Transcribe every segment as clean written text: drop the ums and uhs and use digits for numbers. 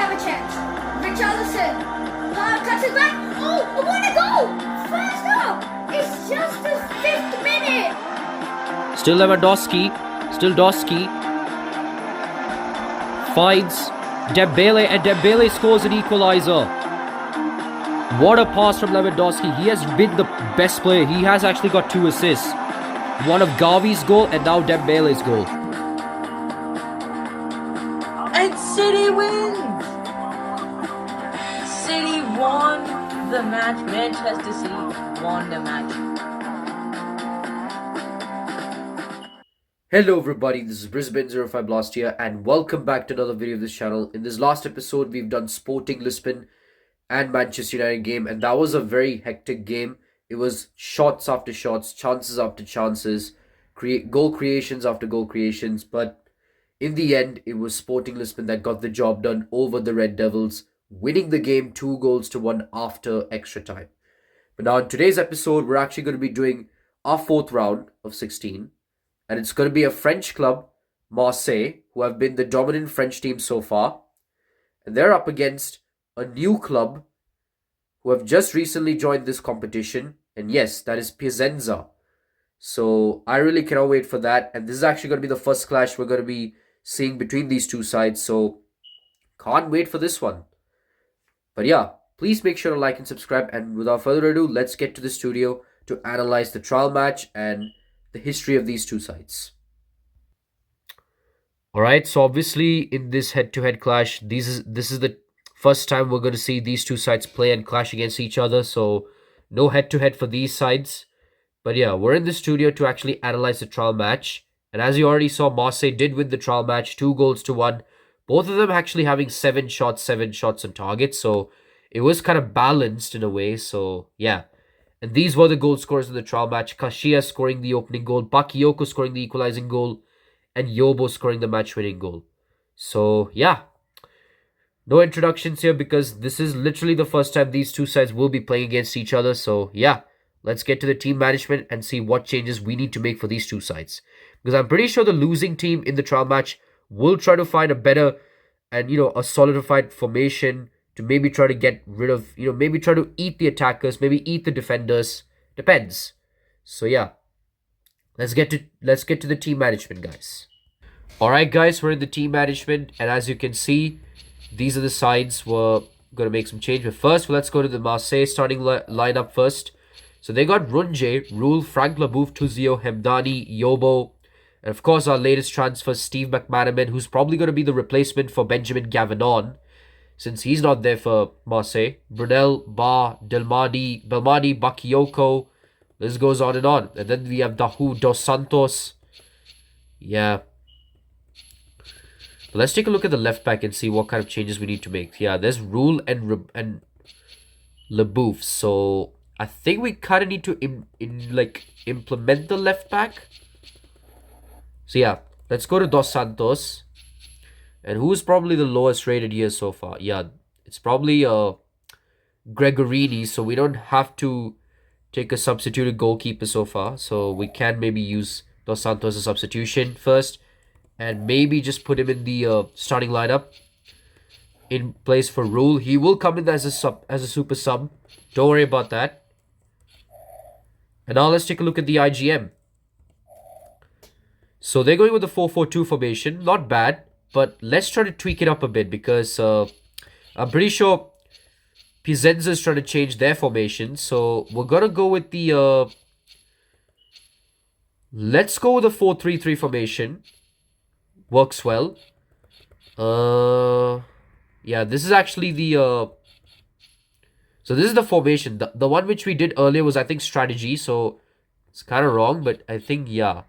have a chance. Richarlison cuts it back. Oh, what a goal! First up! It's just the 5th minute. Still Lewandowski. Still Doski. Finds Dembele, and Dembele scores an equaliser. What a pass from Lewandowski. He has been the best player. He has actually got 2 assists. One of Gavi's goal and now Dembele's goal. And City wins! City won the match. Manchester City won the match. Hello everybody, this is Brisbane05Blaster here and welcome back to another video of this channel. In this last episode, we've done Sporting Lisbon and Manchester United game, and that was a very hectic game. It was shots after shots, chances after chances, goal creations after goal creations, but in the end, it was Sporting Lisbon that got the job done over the Red Devils, winning the game 2-1 after extra time. But now in today's episode, we're actually going to be doing our 4th round of 16. And it's going to be a French club, Marseille, who have been the dominant French team so far. And they're up against a new club who have just recently joined this competition. And yes, that is Piacenza. So I really cannot wait for that. And this is actually going to be the first clash we're going to be seeing between these two sides. So can't wait for this one. But yeah, please make sure to like and subscribe. And without further ado, let's get to the studio to analyze the trial match and the history of these two sides. Alright, so obviously in this head-to-head clash, this is the first time we're going to see these two sides play and clash against each other. So no head-to-head for these sides. But yeah, we're in the studio to actually analyze the trial match. And as you already saw, Marseille did win the trial match, 2-1. Both of them actually having 7 shots on target. So it was kind of balanced in a way. So yeah. And these were the goal scorers in the trial match. Casillas scoring the opening goal, Bakayoko scoring the equalizing goal, and Yobo scoring the match-winning goal. So, yeah. No introductions here because this is literally the first time these two sides will be playing against each other. So, yeah. Let's get to the team management and see what changes we need to make for these two sides. Because I'm pretty sure the losing team in the trial match will try to find a better and, a solidified formation to maybe try to get rid of, maybe try to eat the attackers, maybe eat the defenders. Depends. So yeah, let's get to the team management, guys. All right, guys, we're in the team management, and as you can see, these are the sides we're gonna make some change. But first, let's go to the Marseille starting lineup first. So they got Runje, Rule, Frank Leboeuf, Tuzio, Hemdani, Yobo, and of course our latest transfer, Steve Mcmanaman, who's probably gonna be the replacement for Benjamin Gavanon, since he's not there for Marseille. Brunel, Ba, Belmadi, Bakayoko. This goes on. And then we have Dahu, Dos Santos. Yeah. But let's take a look at the left back and see what kind of changes we need to make. Yeah, there's Rule and Leboeuf. So I think we kind of need to implement the left back. So yeah, let's go to Dos Santos. And who's probably the lowest rated here so far? Yeah, it's probably Gregorini, so we don't have to take a substituted goalkeeper so far. So we can maybe use Dos Santos as a substitution first. And maybe just put him in the starting lineup in place for Rule. He will come in as a super sub. Don't worry about that. And now let's take a look at the IGM. So they're going with the 4-4-2 formation. Not bad. But let's try to tweak it up a bit because I'm pretty sure Piacenza is trying to change their formation. So we're going to go with the... let's go with the 4-3-3 formation. Works well. Yeah, this is actually the... so this is the formation. The one which we did earlier was, I think, strategy. So it's kind of wrong, but I think, yeah.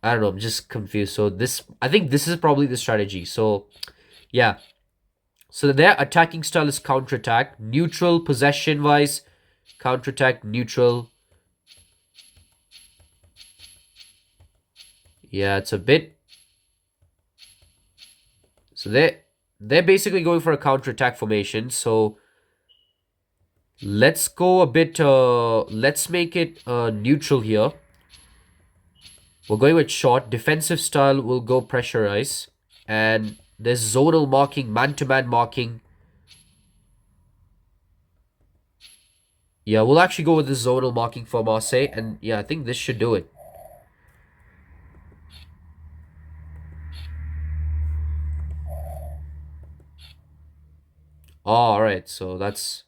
I don't know, I'm just confused. So I think this is probably the strategy. So, yeah. So their attacking style is counter-attack. Neutral, possession-wise. Counter-attack, neutral. Yeah, it's a bit... So they're basically going for a counter-attack formation. So, let's go a bit... let's make it neutral here. We're going with short. Defensive style will go pressurize. And there's zonal marking, man-to-man marking. Yeah, we'll actually go with the zonal marking for Marseille. And yeah, I think this should do it. Oh, alright, so that's...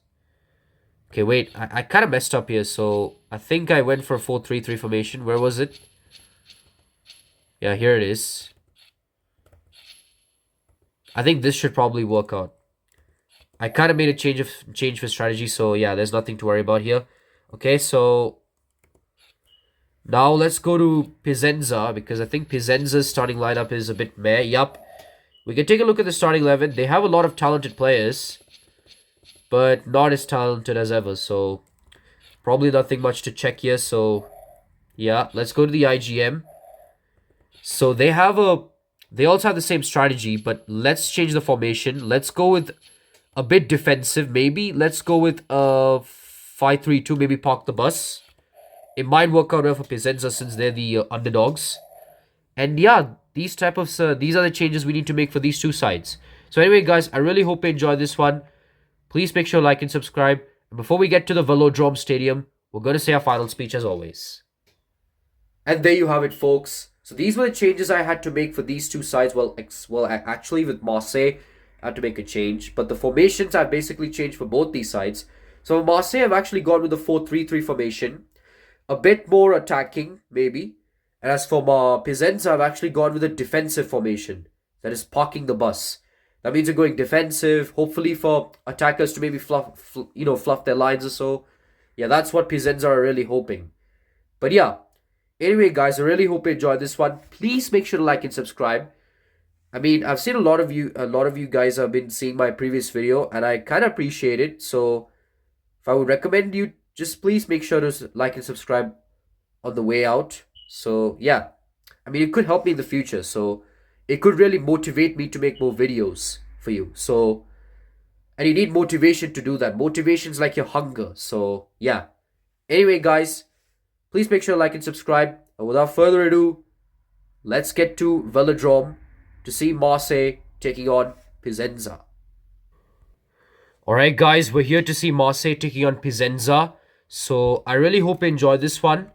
Okay, wait, I kind of messed up here. So I think I went for 4-3-3 formation. Where was it? Yeah, here it is. I think this should probably work out. I kind of made a change for strategy, so yeah, there's nothing to worry about here. Okay, so now let's go to Piacenza, because I think Piacenza's starting lineup is a bit meh. Yup. We can take a look at the starting 11. They have a lot of talented players, but not as talented as ever, so probably nothing much to check here. So yeah, let's go to the IGM. So they also have the same strategy, but let's change the formation. Let's go with a bit defensive, maybe. Let's go with 5-3-2, maybe park the bus. It might work out well for Piacenza since they're the underdogs. And yeah, these are the changes we need to make for these two sides. So anyway, guys, I really hope you enjoyed this one. Please make sure to like and subscribe. And before we get to the Velodrome Stadium, we're going to say our final speech as always. And there you have it, folks. So these were the changes I had to make for these two sides. Well, actually with Marseille, I had to make a change. But the formations I've basically changed for both these sides. So for Marseille, I've actually gone with the 4-3-3 formation. A bit more attacking, maybe. And as for Piacenza, I've actually gone with a defensive formation. That is parking the bus. That means we're going defensive, hopefully for attackers to maybe fluff their lines or so. Yeah, that's what Piacenza are really hoping. But yeah, anyway, guys, I really hope you enjoyed this one. Please make sure to like and subscribe. I mean, I've seen a lot of you guys have been seeing my previous video, and I kind of appreciate it. So if I would recommend you, just please make sure to like and subscribe on the way out. So yeah, I mean, it could help me in the future. So it could really motivate me to make more videos for you. So, and you need motivation to do that. Motivation's like your hunger. So yeah. Anyway, guys, please make sure to like and subscribe. And without further ado, let's get to Velodrome to see Marseille taking on Piacenza. Alright, guys, we're here to see Marseille taking on Piacenza. So I really hope you enjoyed this one.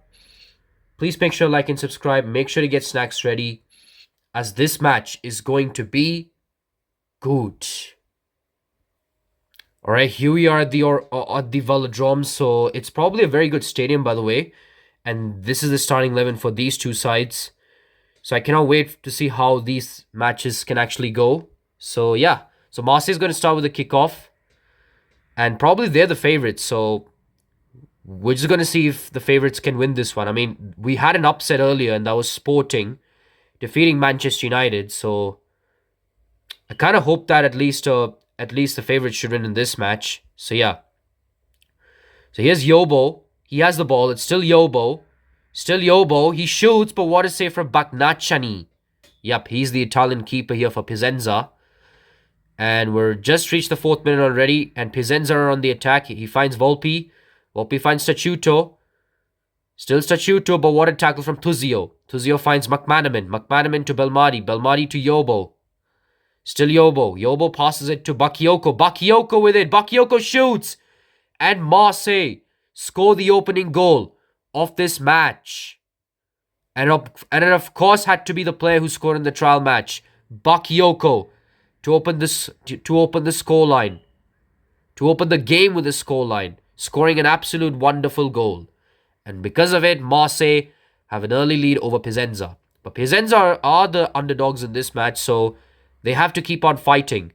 Please make sure to like and subscribe. Make sure to get snacks ready, as this match is going to be good. Alright, here we are at the Velodrome. So it's probably a very good stadium, by the way. And this is the starting 11 for these two sides. So I cannot wait to see how these matches can actually go. So yeah, so Marseille is going to start with the kickoff. And probably they're the favorites. So we're just going to see if the favorites can win this one. I mean, we had an upset earlier, and that was Sporting defeating Manchester United. So I kind of hope that at least the favorites should win in this match. So yeah. So here's Yobo. He has the ball. It's still Yobo. Still Yobo. He shoots, but what a save from Baknacciani. Yep, he's the Italian keeper here for Piacenza. And we're just reached the 4th minute already. And Piacenza are on the attack. He finds Volpi. Volpi finds Statuto. Still Statuto, but what a tackle from Tuzio. Tuzio finds Mcmanaman. Mcmanaman to Belmadi. Belmadi to Yobo. Still Yobo. Yobo passes it to Bakayoko. Bakayoko with it. Bakayoko shoots. And Marseille score the opening goal of this match. And it of course had to be the player who scored in the trial match, Bakayoko, to open the scoreline. To open the game with the scoreline. Scoring an absolute wonderful goal. And because of it, Marseille have an early lead over Piacenza. But Piacenza are the underdogs in this match, so they have to keep on fighting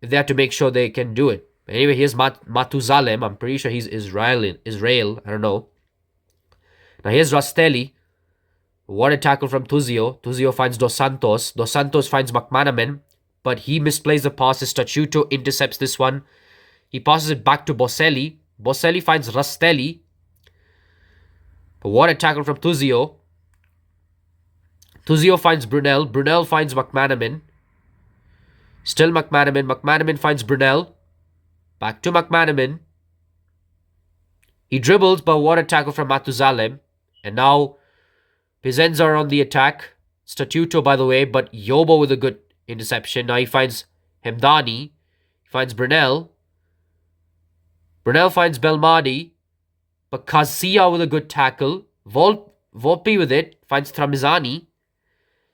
if they have to make sure they can do it. But anyway, here's Matuzalem. I'm pretty sure he's Israel. I don't know. Now here's Rastelli. What a tackle from Tuzio. Tuzio finds Dos Santos. Dos Santos finds Mcmanaman, but he misplays the pass. Statuto intercepts this one. He passes it back to Boselli. Boselli finds Rastelli. But what a tackle from Tuzio. Tuzio finds Brunel. Brunel finds Mcmanaman. Still Mcmanaman. Mcmanaman finds Brunel. Back to Mcmanaman. He dribbles, but what a tackle from Matuzalem. And now Piacenza are on the attack. Statuto, by the way, but Yobo with a good interception. Now he finds Hemdani. He finds Brunel. Brunel finds Belmadi. But Kazia with a good tackle. Volpi with it. Finds Tramizani.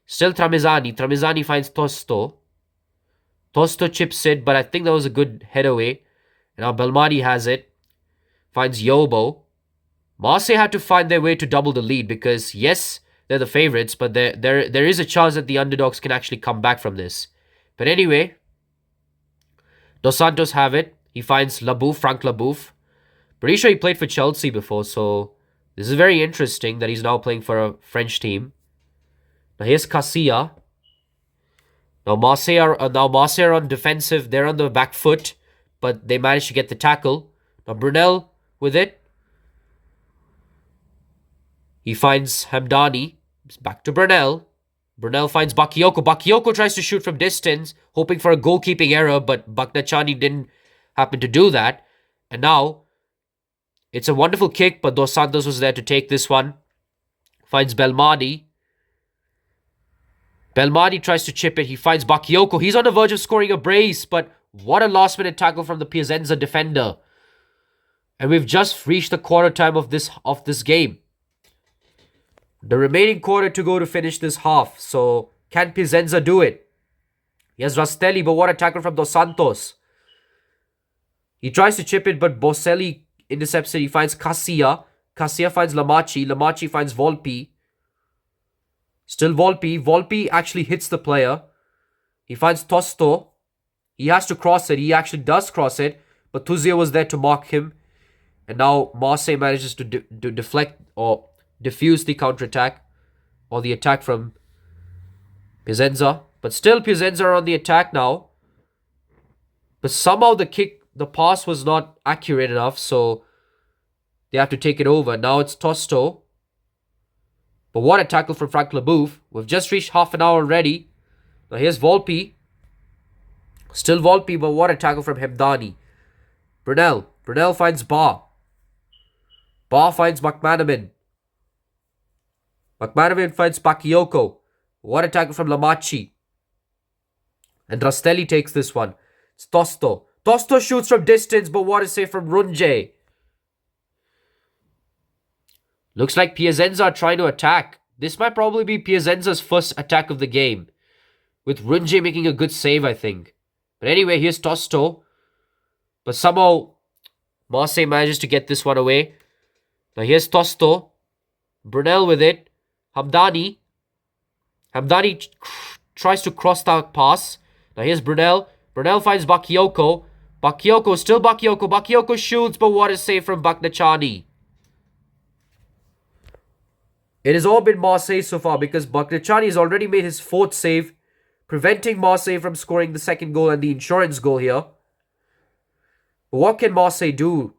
Still Tramizani. Tramizani finds Tosto. Tosto chips it, but I think that was a good head away. And now Belmadi has it. Finds Yobo. Marseille had to find their way to double the lead because, yes, they're the favourites, but there is a chance that the underdogs can actually come back from this. But anyway, Dos Santos have it. He finds Labouf, Frank Labouf. Pretty sure he played for Chelsea before, so this is very interesting that he's now playing for a French team. Now here's Casilla. Now Marseille are on defensive. They're on the back foot, but they managed to get the tackle. Now Brunel with it. He finds Hamdani. Back to Brunel. Brunel finds Bakayoko. Bakayoko tries to shoot from distance, hoping for a goalkeeping error, but Baknachani didn't happen to do that. And now, it's a wonderful kick, but Dos Santos was there to take this one. Finds Belmadi. Belmadi tries to chip it. He finds Bakayoko. He's on the verge of scoring a brace, but what a last-minute tackle from the Piacenza defender. And we've just reached the quarter time of this game. The remaining quarter to go to finish this half. So, can Piacenza do it? He has Rastelli, but what a tackle from Dos Santos. He tries to chip it, but Boselli intercepts it. He finds Casilla. Casilla finds Lamachi. Lamachi finds Volpi. Still Volpi. Volpi actually hits the player. He finds Tosto. He has to cross it. He actually does cross it, but Tuzia was there to mark him. And now Marseille manages to deflect or diffuse the counter-attack or the attack from Piacenza. But still Piacenza are on the attack now. But somehow the pass was not accurate enough, so they have to take it over. Now it's Tosto. But what a tackle from Frank Labouf. We've just reached half an hour already. Now here's Volpi. Still Volpi, but what a tackle from Hemdani. Brunel. Brunel finds Bar. Bar finds Mcmanaman. Mcmanaman finds Bakayoko. What a tackle from Lamachi. And Rastelli takes this one. It's Tosto. Tosto shoots from distance, but what a save from Runje. Looks like Piacenza are trying to attack. This might probably be Piacenza's first attack of the game. With Runje making a good save, I think. But anyway, here's Tosto. But somehow, Marseille manages to get this one away. Now here's Tosto. Brunel with it. Hamdani. Hamdani tries to cross that pass. Now here's Brunel. Brunel finds Bakayoko. Bakayoko, still Bakayoko. Bakayoko shoots, but what a save from Baknachani. It has all been Marseille so far because Baknachani has already made his fourth save, preventing Marseille from scoring the second goal and the insurance goal here. But what can Marseille do?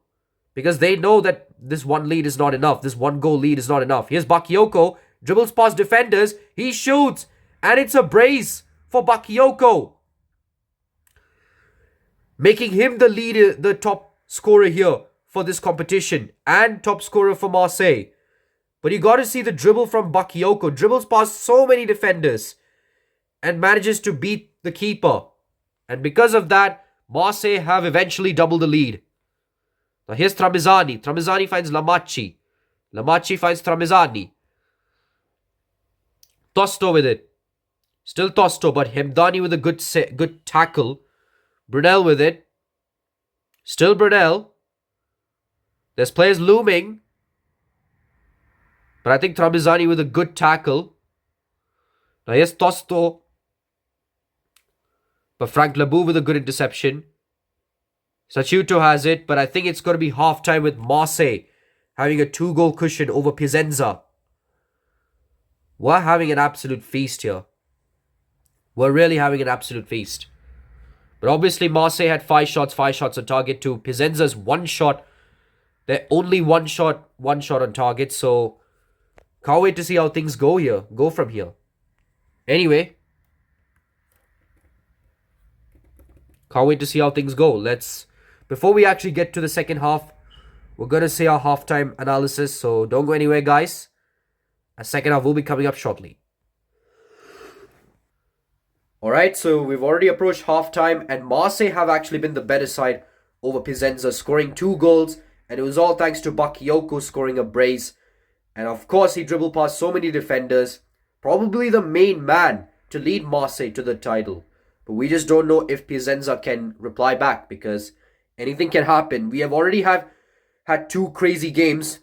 Because they know that this one lead is not enough. This one goal lead is not enough. Here's Bakayoko. Dribbles past defenders. He shoots. And it's a brace for Bakayoko. Making him the leader, the top scorer here for this competition. And top scorer for Marseille. But you got to see the dribble from Bakayoko. Dribbles past so many defenders. And manages to beat the keeper. And because of that, Marseille have eventually doubled the lead. Now here's Tramizani. Tramizani finds Lamachi. Lamachi finds Tramizani. Tosto with it. Still Tosto, but Hemdani with a good tackle. Brunel with it. Still Brunel. There's players looming. But I think Tramizani with a good tackle. Now here's Tosto. But Frank Labouf with a good interception. Saciuto has it, but I think it's going to be half-time with Marseille having a 2-goal cushion over Piacenza. We're having an absolute feast here. We're really having an absolute feast. But obviously Marseille had 5 shots on target to Piacenza's 1 shot. They're only one shot on target, so can't wait to see how things go from here. Anyway, can't wait to see how things go. Before we actually get to the second half, we're going to say our halftime analysis, so don't go anywhere, guys. A second half will be coming up shortly. Alright, so we've already approached halftime, and Marseille have actually been the better side over Piacenza, scoring 2 goals, and it was all thanks to Bakayoko scoring a brace. And of course, he dribbled past so many defenders, probably the main man to lead Marseille to the title. But we just don't know if Piacenza can reply back, because anything can happen. We have already had 2 crazy games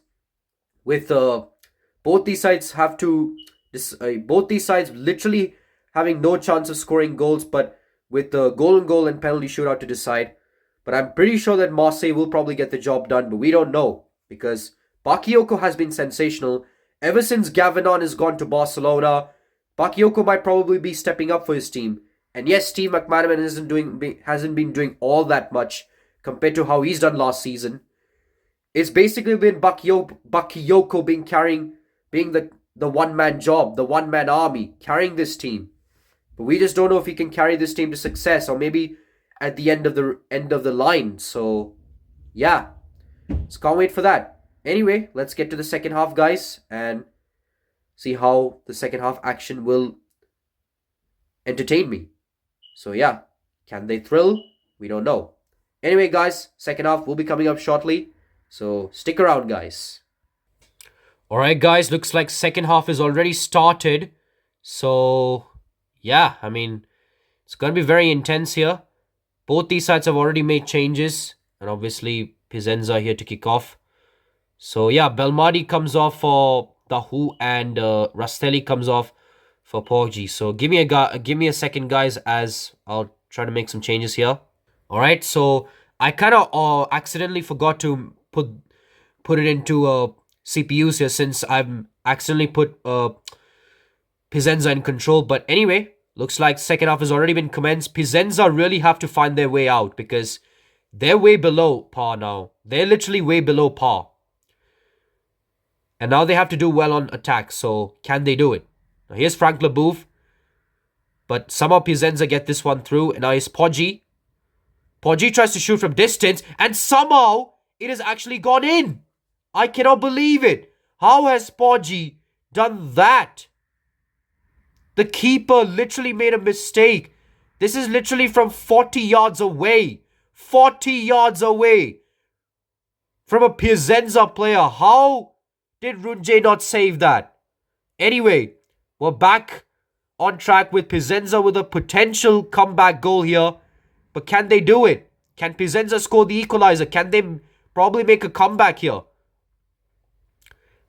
with both these sides both these sides literally having no chance of scoring goals, but with the goal and penalty shootout to decide. But I'm pretty sure that Marseille will probably get the job done, but we don't know, because Bakayoko has been sensational. Ever since Gavanon has gone to Barcelona, Bakayoko might probably be stepping up for his team. And yes, Steve Mcmanaman hasn't been doing all that much compared to how he's done last season. It's basically been Bakayoko being the one-man job, the one-man army, carrying this team. But we just don't know if he can carry this team to success, or maybe at the end of the line. So, yeah. Just can't wait for that. Anyway, let's get to the second half, guys, and see how the second half action will entertain me. So, yeah. Can they thrill? We don't know. Anyway, guys, second half will be coming up shortly. So, stick around, guys. Alright, guys, looks like second half is already started. So, yeah, I mean, it's going to be very intense here. Both these sides have already made changes. And obviously, Piacenza here to kick off. So, yeah, Belmadi comes off for Dahu, and Rastelli comes off for Poggi. So, give me a second, guys, as I'll try to make some changes here. Alright, so I kind of accidentally forgot to put it into CPUs here, since I've accidentally put Piacenza in control. But anyway, looks like second half has already been commenced. Piacenza really have to find their way out, because they're way below par now. They're literally way below par. And now they have to do well on attack. So can they do it? Now here's Frank Leboeuf. But somehow Piacenza get this one through. And now here's Poggi. Poggi tries to shoot from distance, and somehow it has actually gone in. I cannot believe it. How has Poggi done that? The keeper literally made a mistake. This is literally from 40 yards away. 40 yards away from a Piacenza player. How did Runje not save that? Anyway, we're back on track with Piacenza with a potential comeback goal here. But can they do it? Can Piacenza score the equalizer? Can they probably make a comeback here?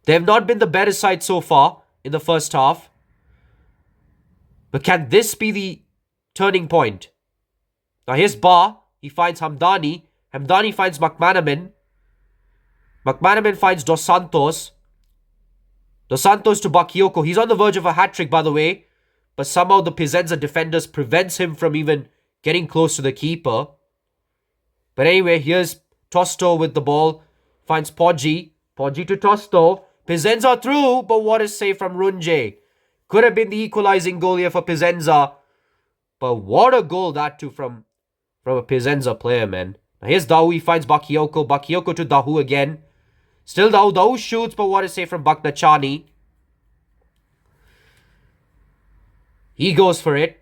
They have not been the better side so far in the first half. But can this be the turning point? Now here's Bar. He finds Hamdani. Hamdani finds Mcmanaman. Mcmanaman finds Dos Santos. Dos Santos to Bakayoko. He's on the verge of a hat-trick, by the way. But somehow the Piacenza defenders prevents him from even getting close to the keeper. But anyway, here's Tosto with the ball. Finds Poggi. Poggi to Tosto. Piacenza through, but what a save from Runje. Could have been the equalizing goal here for Piacenza. But what a goal that too from a Piacenza player, man. Now here's Dahu. He finds Bakayoko. Bakayoko to Dahu again. Still Dahu. Dahu shoots, but what a save from Baknachani. He goes for it.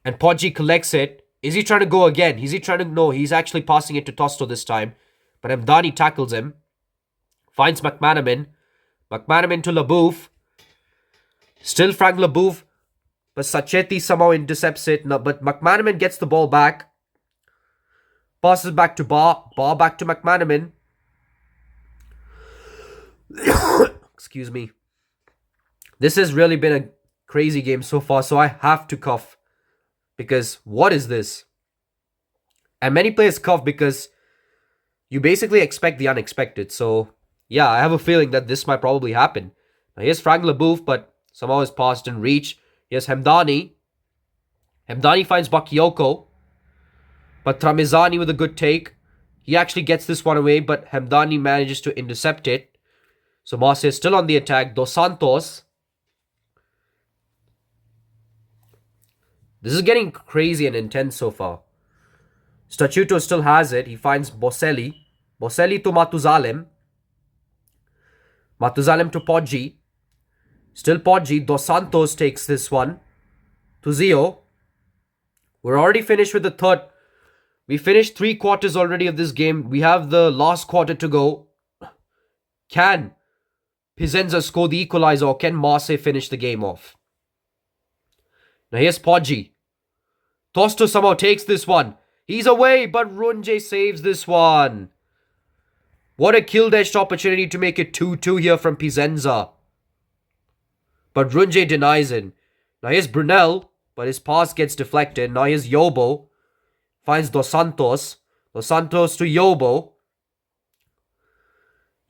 And Poggi collects it. Is he trying to go again? Is he trying to... No, he's actually passing it to Tosto this time. But Hamdani tackles him. Finds Mcmanaman. Mcmanaman to Leboeuf. Still Frank Leboeuf. But Sacchetti somehow intercepts it. No, but Mcmanaman gets the ball back. Passes back to Bar. Bar back to Mcmanaman. Excuse me. This has really been a crazy game so far, so I have to cough. Because what is this? And many players cough because you basically expect the unexpected. So, yeah, I have a feeling that this might probably happen. Now, here's Frank Leboeuf, but somehow his pass didn't reach. Here's Hamdani. Hamdani finds Bakayoko. But Tramezani with a good take. He actually gets this one away, but Hamdani manages to intercept it. So Marseille is still on the attack. Dos Santos. This is getting crazy and intense so far. Statuto still has it. He finds Boselli. Boselli to Matuzalem. Matuzalem to Poggi. Still Poggi. Dos Santos takes this one. Tuzio. We're already finished with the third. We finished 3 quarters already of this game. We have the last quarter to go. Can Piacenza score the equalizer, or can Marseille finish the game off? Now here's Poggi. Tosto somehow takes this one. He's away, but Runje saves this one. What a kill-edged opportunity to make it 2-2 here from Piacenza. But Runje denies it. Now here's Brunel, but his pass gets deflected. Now here's Yobo. Finds Dos Santos. Dos Santos to Yobo.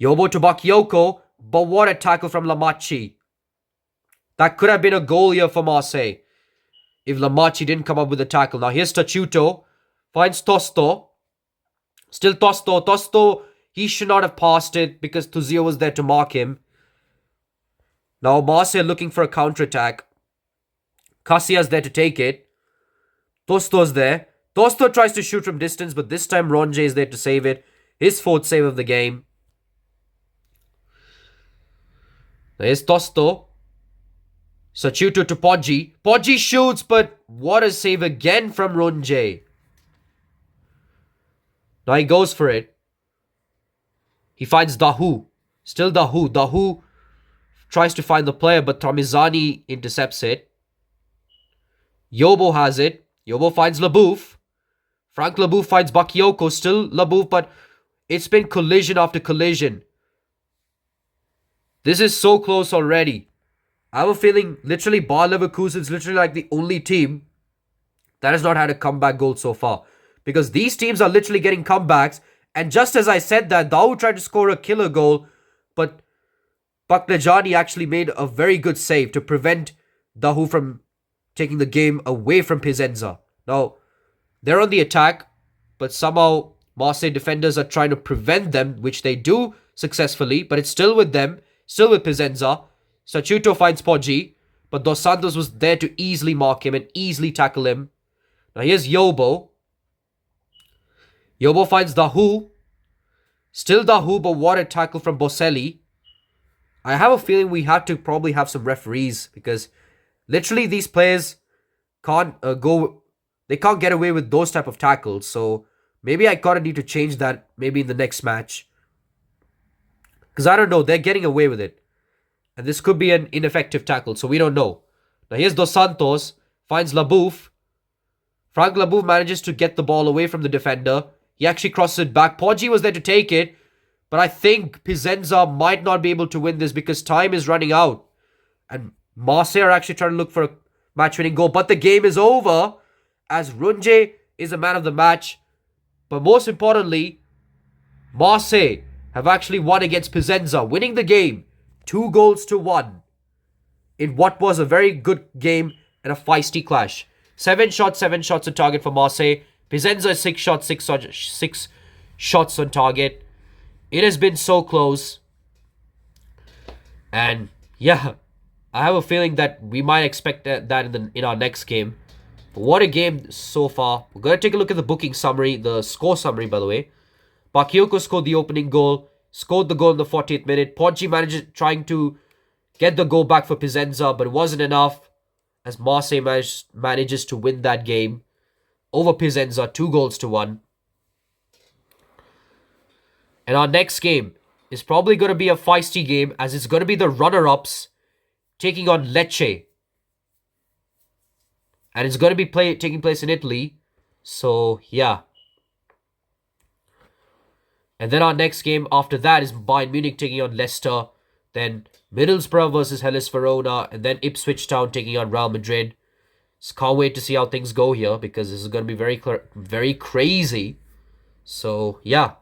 Yobo to Bakayoko. But what a tackle from Lamachi. That could have been a goal here for Marseille if Lamachi didn't come up with a tackle. Now here's Tachuto. Finds Tosto. Still Tosto. Tosto, he should not have passed it because Tuzio was there to mark him. Now Marseille looking for a counter-attack. Casillas there to take it. Tosto's there. Tosto tries to shoot from distance, but this time Ronje is there to save it. His 4th save of the game. There's Tosto. Sachuto to Poggi. Poggi shoots, but what a save again from Ronje. Now he goes for it. He finds Dahu. Still Dahu. Dahu tries to find the player, but Tramizani intercepts it. Yobo has it. Yobo finds Leboeuf. Frank Leboeuf finds Bakayoko. Still Leboeuf, but it's been collision after collision. This is so close already. I have a feeling literally Bayer Leverkusen is literally like the only team that has not had a comeback goal so far. Because these teams are literally getting comebacks. And just as I said that, Dahu tried to score a killer goal. But Baknejani actually made a very good save to prevent Dahu from taking the game away from Piacenza. Now, they're on the attack. But somehow Marseille defenders are trying to prevent them, which they do successfully. But it's still with them. Still with Piacenza. Sachuto finds Poggi. But Dos Santos was there to easily mark him and easily tackle him. Now here's Yobo. Yobo finds Dahu. Still Dahu, but what a tackle from Boselli. I have a feeling we have to probably have some referees because literally these players can't they can't get away with those type of tackles. So maybe I gotta need to change that maybe in the next match. Because I don't know, they're getting away with it. And this could be an ineffective tackle, so we don't know. Now here's Dos Santos. Finds Leboeuf. Frank Leboeuf manages to get the ball away from the defender. He actually crosses it back. Poggi was there to take it. But I think Piacenza might not be able to win this because time is running out. And Marseille are actually trying to look for a match-winning goal. But the game is over as Runje is the man of the match. But most importantly, Marseille have actually won against Piacenza, winning the game 2-1 in what was a very good game and a feisty clash. 7 shots on target for Marseille. Piacenza 6 shots on target. It has been so close. And yeah, I have a feeling that we might expect that in our next game. But what a game so far. We're going to take a look at the booking summary, the score summary by the way. Bakayoko scored the opening goal. Scored the goal in the 40th minute. Poggi trying to get the goal back for Piacenza, but it wasn't enough as Marseille manages to win that game over Piacenza 2-1. And our next game is probably going to be a feisty game as it's going to be the runner-ups taking on Lecce. And it's going to be taking place in Italy. So, yeah. And then our next game after that is Bayern Munich taking on Leicester. Then Middlesbrough versus Hellas Verona. And then Ipswich Town taking on Real Madrid. Just can't wait to see how things go here because this is going to be very crazy. So, yeah.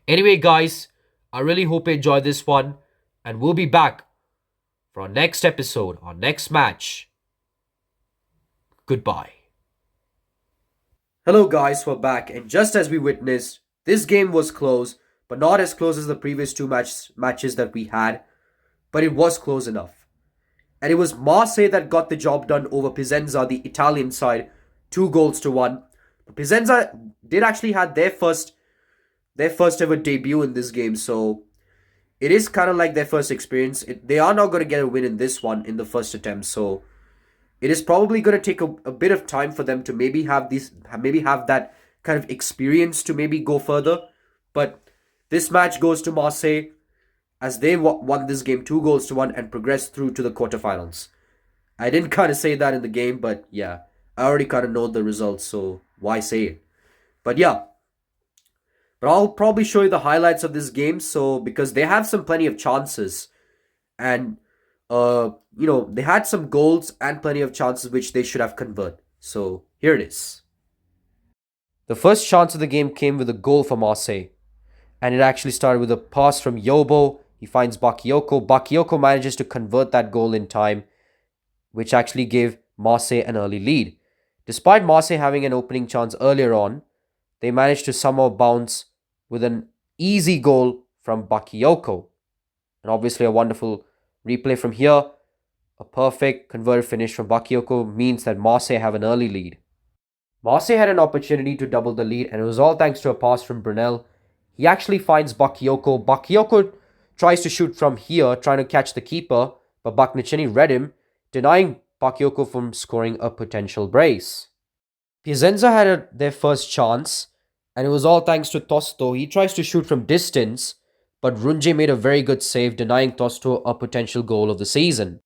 Anyway, guys, I really hope you enjoyed this one. And we'll be back for our next episode, our next match. Goodbye. Hello, guys, we're back. And just as we witnessed, this game was close, but not as close as the previous two matches that we had. But it was close enough. And it was Marseille that got the job done over Piacenza, the Italian side, 2-1. But Piacenza did actually have their first ever debut in this game. So it is kind of like their first experience. They are not going to get a win in this one in the first attempt. So it is probably going to take a bit of time for them to maybe have that kind of experience to maybe go further. But this match goes to Marseille as they won this game 2-1 and progressed through to the quarterfinals. I didn't kind of say that in the game, but yeah, I already kind of know the results, so why say it? But yeah, but I'll probably show you the highlights of this game, so because they have plenty of chances, and they had some goals and plenty of chances which they should have converted. So here it is. The first chance of the game came with a goal for Marseille, and it actually started with a pass from Yobo. He finds Bakayoko. Bakayoko manages to convert that goal in time, which actually gave Marseille an early lead. Despite Marseille having an opening chance earlier on, they managed to somehow bounce with an easy goal from Bakayoko. And obviously a wonderful replay from here. A perfect converted finish from Bakayoko means that Marseille have an early lead. Marseille had an opportunity to double the lead, and it was all thanks to a pass from Brunel. He actually finds Bakayoko. Bakayoko tries to shoot from here, trying to catch the keeper, but Baknachini read him, denying Bakayoko from scoring a potential brace. Piacenza had their first chance, and it was all thanks to Tosto. He tries to shoot from distance, but Runje made a very good save, denying Tosto a potential goal of the season.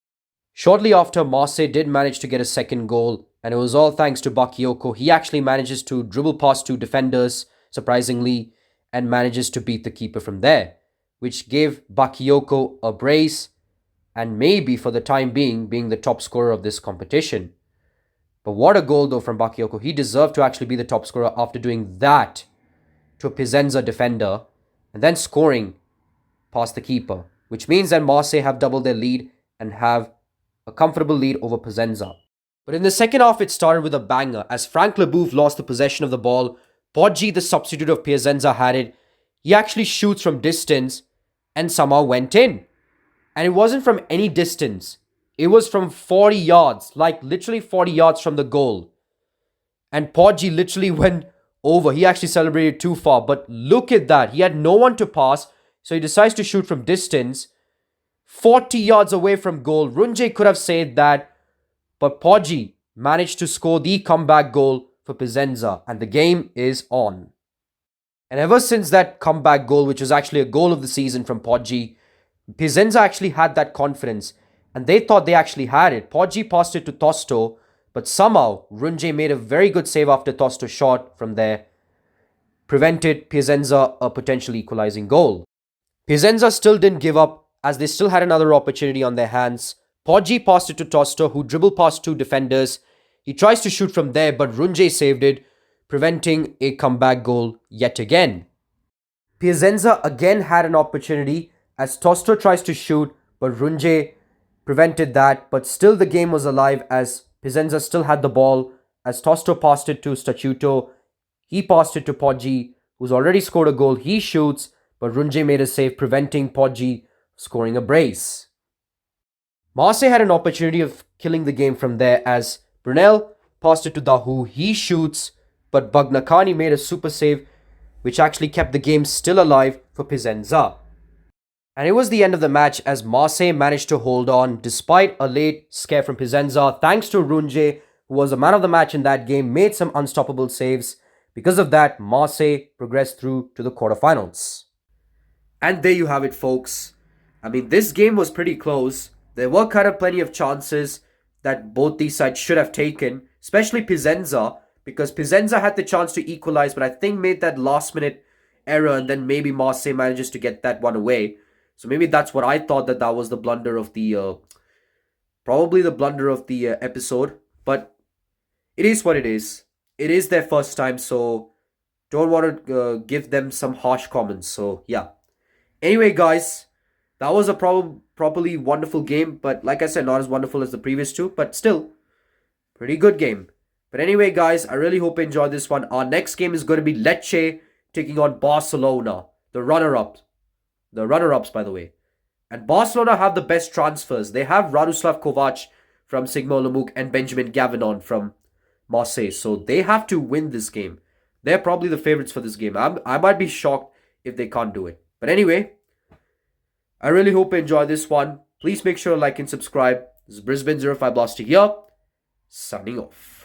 Shortly after, Marseille did manage to get a second goal, and it was all thanks to Bakayoko. He actually manages to dribble past 2 defenders, surprisingly, and manages to beat the keeper from there, which gave Bakayoko a brace, and maybe for the time being the top scorer of this competition. But what a goal though from Bakayoko. He deserved to actually be the top scorer after doing that to a Piacenza defender and then scoring past the keeper, which means that Marseille have doubled their lead and have a comfortable lead over Piacenza. But in the second half, it started with a banger as Frank Leboeuf lost the possession of the ball. Poggi, the substitute of Piacenza, had it. He actually shoots from distance and somehow went in. And it wasn't from any distance. It was from 40 yards, like literally 40 yards from the goal. And Poggi literally went over. He actually celebrated too far. But look at that. He had no one to pass, so he decides to shoot from distance. 40 yards away from goal. Runje could have saved that, but Poggi managed to score the comeback goal for Piacenza, and the game is on. And ever since that comeback goal, which was actually a goal of the season from Poggi, Piacenza actually had that confidence, and they thought they actually had it. Poggi passed it to Tosto, but somehow Runje made a very good save after Tosto shot from there, prevented Piacenza a potential equalizing goal. Piacenza still didn't give up, as they still had another opportunity on their hands. Poggi passed it to Tosto, who dribbled past 2 defenders. He tries to shoot from there, but Runje saved it, preventing a comeback goal yet again. Piacenza again had an opportunity as Tosto tries to shoot, but Runje prevented that. But still the game was alive as Piacenza still had the ball, as Tosto passed it to Statuto. He passed it to Poggi, who's already scored a goal. He shoots, but Runje made a save, preventing Poggi scoring a brace. Marseille had an opportunity of killing the game from there as Brunel passed it to Dahu. He shoots, but Bagnacani made a super save, which actually kept the game still alive for Piacenza. And it was the end of the match as Marseille managed to hold on despite a late scare from Piacenza, thanks to Runje, who was the man of the match in that game, made some unstoppable saves. Because of that, Marseille progressed through to the quarterfinals. And there you have it, folks. I mean, this game was pretty close. There were kind of plenty of chances that both these sides should have taken, especially Piacenza, because Piacenza had the chance to equalize, but I think made that last minute error, and then maybe Marseille manages to get that one away. So maybe that's what I thought, that was the blunder of the, probably the blunder of the episode. But it is what it is. It is their first time, so don't want to give them some harsh comments. So yeah. Anyway, guys, that was a properly wonderful game, but like I said, not as wonderful as the previous 2, but still, pretty good game. But anyway, guys, I really hope you enjoyed this one. Our next game is going to be Lecce taking on Barcelona, the runner-ups. The runner-ups, by the way. And Barcelona have the best transfers. They have Radoslav Kovac from Sigma Olomouc and Benjamin Gavanon from Marseille. So they have to win this game. They're probably the favorites for this game. I might be shocked if they can't do it. But anyway, I really hope you enjoy this one. Please make sure to like and subscribe. This is Brisbane05Blaster here. signing off.